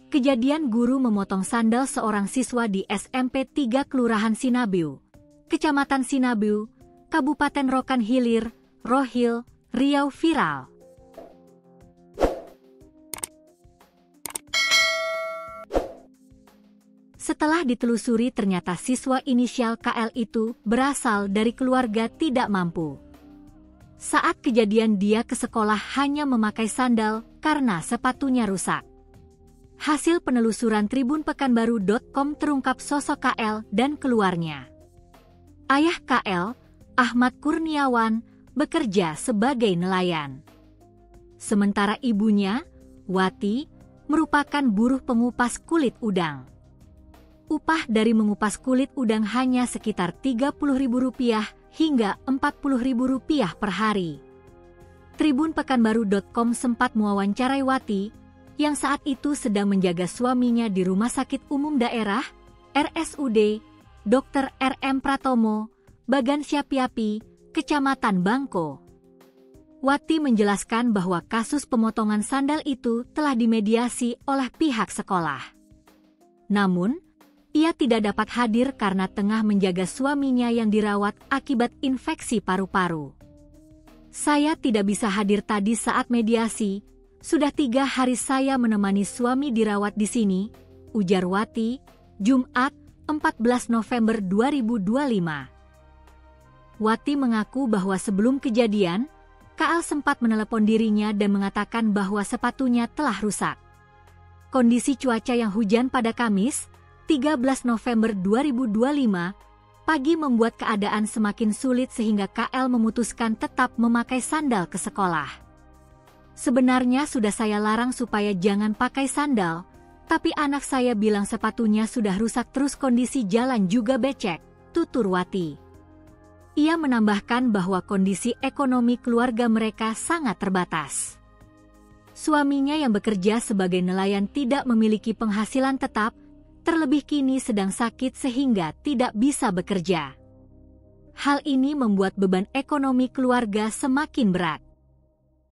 Kejadian guru memotong sandal seorang siswa di SMP 3 Kelurahan Sinabiu, Kecamatan Sinabiu, Kabupaten Rokan Hilir, Rohil, Riau viral. Setelah ditelusuri ternyata siswa inisial KL itu berasal dari keluarga tidak mampu. Saat kejadian dia ke sekolah hanya memakai sandal karena sepatunya rusak. Hasil penelusuran tribunpekanbaru.com terungkap sosok KL dan keluarnya. Ayah KL, Ahmad Kurniawan, bekerja sebagai nelayan. Sementara ibunya, Wati, merupakan buruh pengupas kulit udang. Upah dari mengupas kulit udang hanya sekitar Rp30.000 hingga Rp40.000 per hari. Tribunpekanbaru.com sempat mewawancarai Wati, yang saat itu sedang menjaga suaminya di Rumah Sakit Umum Daerah, RSUD, Dr. RM Pratomo, Bagan Syapiapi, Kecamatan Bangko. Wati menjelaskan bahwa kasus pemotongan sandal itu telah dimediasi oleh pihak sekolah. Namun, ia tidak dapat hadir karena tengah menjaga suaminya yang dirawat akibat infeksi paru-paru. Saya tidak bisa hadir tadi saat mediasi. Sudah 3 hari saya menemani suami dirawat di sini, ujar Wati, Jumat, 14 November 2025. Wati mengaku bahwa sebelum kejadian, KL sempat menelepon dirinya dan mengatakan bahwa sepatunya telah rusak. Kondisi cuaca yang hujan pada Kamis, 13 November 2025, pagi membuat keadaan semakin sulit sehingga KL memutuskan tetap memakai sandal ke sekolah. Sebenarnya sudah saya larang supaya jangan pakai sandal, tapi anak saya bilang sepatunya sudah rusak terus kondisi jalan juga becek, tutur Wati. Ia menambahkan bahwa kondisi ekonomi keluarga mereka sangat terbatas. Suaminya yang bekerja sebagai nelayan tidak memiliki penghasilan tetap, terlebih kini sedang sakit sehingga tidak bisa bekerja. Hal ini membuat beban ekonomi keluarga semakin berat.